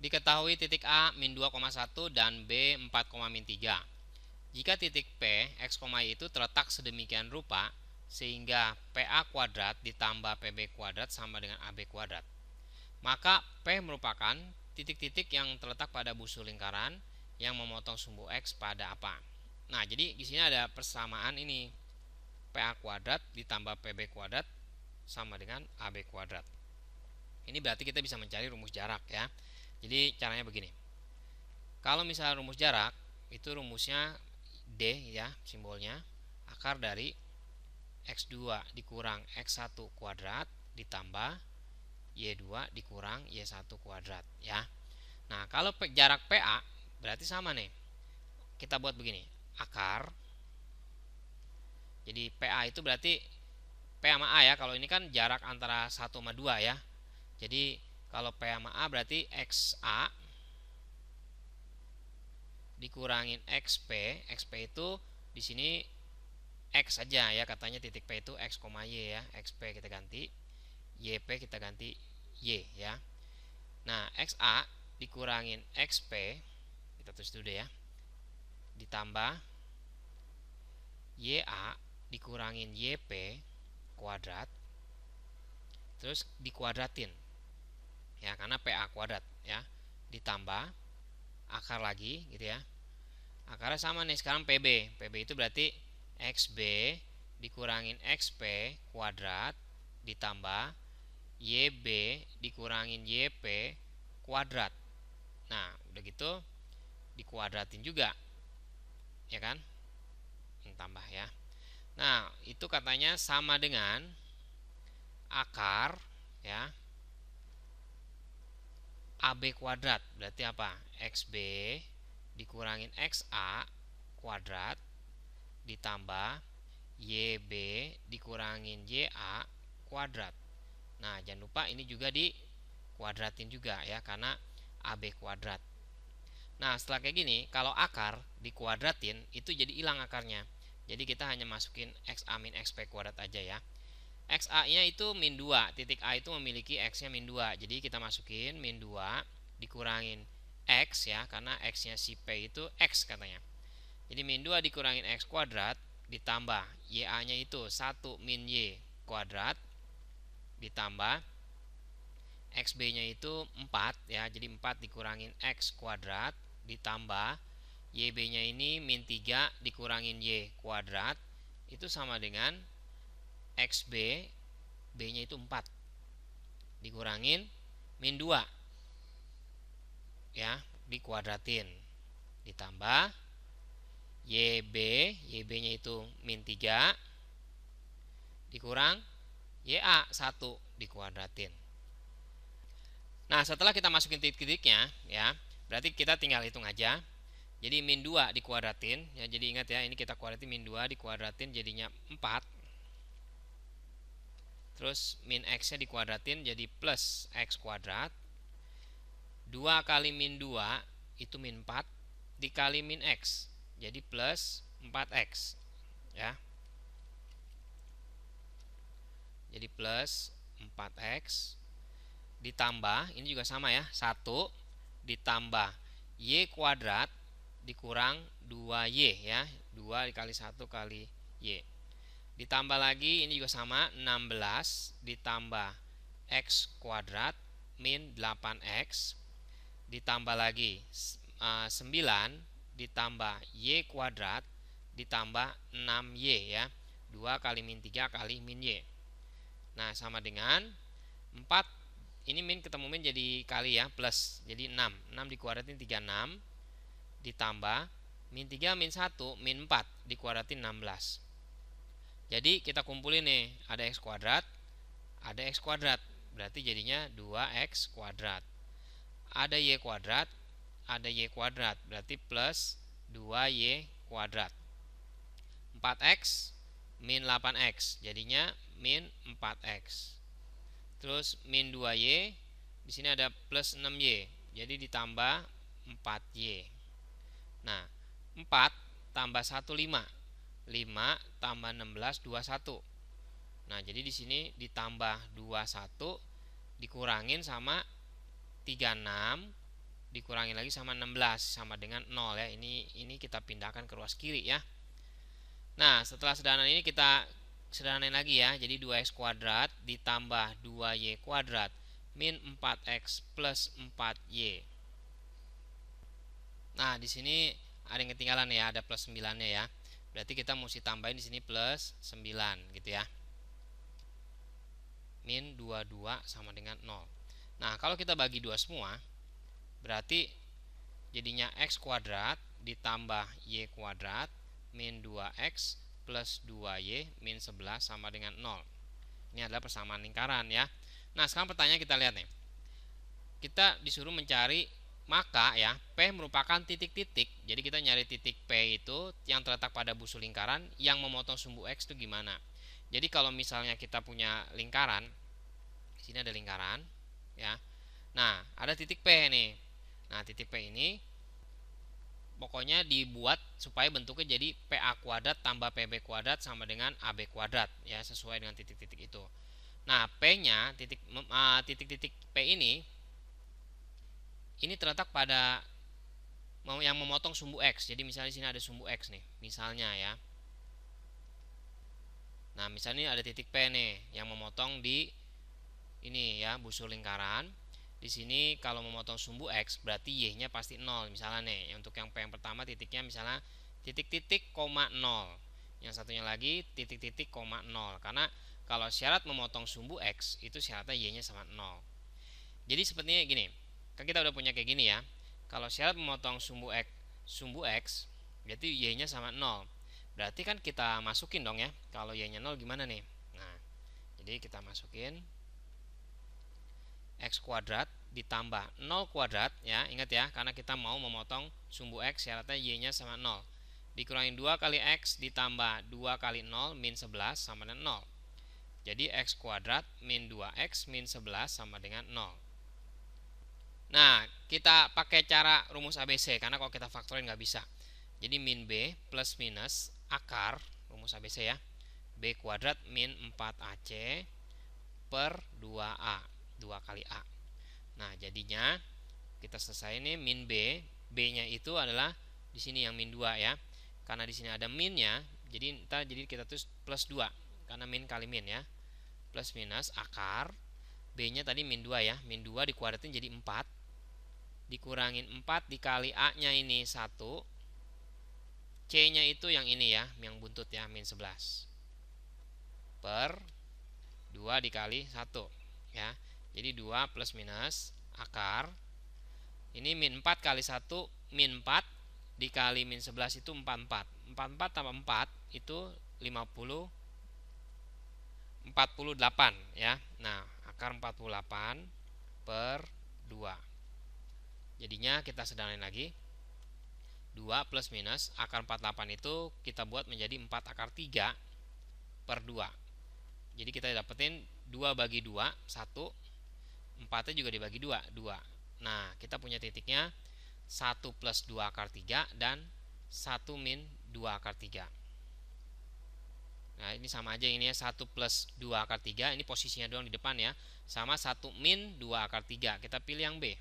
Diketahui titik A min 2,1 dan B 4, min 3. Jika titik P, X, Y itu terletak sedemikian rupa sehingga PA kuadrat ditambah PB kuadrat sama dengan AB kuadrat, maka P merupakan titik-titik yang terletak pada busur lingkaran yang memotong sumbu X pada apa. Nah, jadi di sini ada persamaan ini. PA kuadrat ditambah PB kuadrat sama dengan AB kuadrat. Ini berarti kita bisa mencari rumus jarak ya. Jadi caranya begini. Kalau misalnya rumus jarak, itu rumusnya D ya, simbolnya akar dari X2 dikurang X1 kuadrat ditambah Y2 dikurang Y1 kuadrat ya. Nah, kalau jarak PA berarti sama nih. Kita buat begini. Akar. Jadi PA itu berarti P sama A ya. Kalau ini kan jarak antara 1 sama 2 ya. Jadi kalau P sama A berarti XA dikurangin XP. XP itu di sini X saja ya, katanya titik P itu X, Y ya. XP kita ganti, YP kita ganti Y ya. Nah, XA dikurangin XP, kita tulis dulu ya, ditambah YA dikurangin YP kuadrat, terus dikuadratin ya, karena PA kuadrat ya, ditambah akar lagi gitu ya. Akarnya sama nih sekarang PB. PB itu berarti XB dikurangin XP kuadrat ditambah YB dikurangin YP kuadrat. Nah, udah gitu dikuadratin juga ya kan, tambah ya. Nah, itu katanya sama dengan akar ya AB kuadrat. Berarti apa? XB dikurangin XA kuadrat ditambah YB dikurangin YA kuadrat. Nah, jangan lupa ini juga dikuadratin juga ya, karena AB kuadrat. Nah, setelah kayak gini, kalau akar dikuadratin itu jadi hilang akarnya. Jadi kita hanya masukin XA min XP kuadrat aja ya. XA nya itu min 2, titik A itu memiliki X nya min 2. Jadi kita masukin min 2 dikurangin X ya, karena X nya si P itu X katanya. Jadi min 2 dikurangin X kuadrat ditambah YA nya itu 1 min Y kuadrat ditambah XB nya itu 4 ya, jadi 4 dikurangin X kuadrat ditambah YB nya ini min 3 dikurangin Y kuadrat, itu sama dengan XB, B nya itu 4 dikurangin min 2 ya, dikuadratin ditambah YB, YB nya itu min 3 dikurang YA 1 dikuadratin. Nah, setelah kita masukin titik-titiknya ya, berarti kita tinggal hitung aja. Jadi min 2 dikuadratin ya, jadi ingat ya, ini kita kuadratin min 2 dikuadratin jadinya 4. Terus min X nya dikuadratin jadi plus X kuadrat. 2 kali min 2 itu min 4 dikali min X, jadi plus 4X ya. Jadi plus 4X ditambah, ini juga sama ya, 1 ditambah Y kuadrat dikurang 2Y ya, 2 dikali 1 kali Y. Ditambah lagi, ini juga sama, 16 ditambah X kuadrat min 8X ditambah lagi 9 ditambah Y kuadrat ditambah 6Y ya, 2 kali min 3 kali min Y. Nah, sama dengan 4, ini min ketemu min jadi kali ya, plus jadi 6. 6 dikuadratin 36 ditambah min 3 min 1 min 4 dikuadratin 16. Jadi kita kumpulin nih, ada X kuadrat, ada X kuadrat, berarti jadinya 2X kuadrat. Ada Y kuadrat, ada Y kuadrat, berarti plus 2Y kuadrat. 4X min 8X, jadinya min 4X. Terus min 2Y, di sini ada plus 6Y, jadi ditambah 4Y. Nah, 4 tambah 1 5. 5 tambah 16 21. Nah, jadi di sini ditambah 21 dikurangin sama 36 dikurangi lagi sama 16 sama dengan 0 ya. Ini kita pindahkan ke ruas kiri ya. Nah, setelah sederhana ini kita sederhanain lagi ya. Jadi 2x kuadrat ditambah 2y kuadrat min 4x plus 4y. Nah, di sini ada yang ketinggalan ya, ada plus 9-nya ya. Berarti kita mesti tambahin di sini plus 9 gitu ya. Min 22 sama dengan 0. Nah, kalau kita bagi 2 semua, berarti jadinya x kuadrat ditambah y kuadrat min 2x plus 2y min 11 sama dengan 0. Ini adalah persamaan lingkaran ya. Nah, sekarang pertanyaan kita lihat nih. Kita disuruh mencari, maka ya P merupakan titik-titik. Jadi kita nyari titik P itu yang terletak pada busur lingkaran yang memotong sumbu X itu gimana. Jadi kalau misalnya kita punya lingkaran, di sini ada lingkaran ya. Nah, ada titik P nih. Nah, titik P ini pokoknya dibuat supaya bentuknya jadi PA kuadrat tambah PB kuadrat sama dengan AB kuadrat ya, sesuai dengan titik-titik itu. Nah, P-nya titik-titik P ini terletak pada yang memotong sumbu X. Jadi misalnya di sini ada sumbu X nih, misalnya ya. Nah, misalnya ada titik P nih yang memotong di ini ya, busur lingkaran. Di sini kalau memotong sumbu X berarti Y-nya pasti 0. Misalnya nih, untuk yang P yang pertama titiknya misalnya titik-titik koma 0. Yang satunya lagi titik-titik koma 0. Karena kalau syarat memotong sumbu X itu syaratnya Y-nya sama 0. Jadi sepertinya gini. Kan kita udah punya kayak gini ya. Kalau syarat memotong sumbu X berarti Y-nya sama 0. Berarti kan kita masukin dong ya. Kalau Y-nya 0 gimana nih? Nah, jadi kita masukin X kuadrat ditambah 0 kuadrat ya. Ingat ya, karena kita mau memotong sumbu X syaratnya Y-nya sama 0. Dikurangin 2 kali X ditambah 2 kali 0 min 11 sama dengan 0. Jadi X kuadrat min 2X min 11 sama dengan 0. Nah, kita pakai cara rumus ABC karena kalau kita faktorin nggak bisa. Jadi min B plus minus akar rumus ABC ya. B kuadrat min 4AC per 2A, 2 kali A. Nah, jadinya kita selesai ini min B, B-nya itu adalah di sini yang min 2 ya. Karena di sini ada minnya, jadi kita tulis plus 2 karena min kali min ya. Plus minus akar B-nya tadi min 2 ya. Min 2 dikuadratin jadi 4. Dikurangin 4 dikali A-nya ini 1. C-nya itu yang ini ya, yang buntut ya, min 11. Per 2 dikali 1 ya. Jadi 2 plus minus akar. Ini min 4 kali 1 min 4 dikali min 11 itu 44. 44 tambah 4 itu 48 ya. Nah, akar 48 per 2. Jadinya kita sederhanain lagi. 2 plus minus akar 48 itu kita buat menjadi 4 akar 3 per 2. Jadi kita dapetin 2 bagi 2, 1. 4-nya juga dibagi 2, 2. Nah, kita punya titiknya 1 plus 2 akar 3 dan 1 min 2 akar 3. Nah, ini sama aja ini ya, 1 plus 2 akar 3. Ini posisinya doang di depan ya. Sama 1 min 2 akar 3. Kita pilih yang B.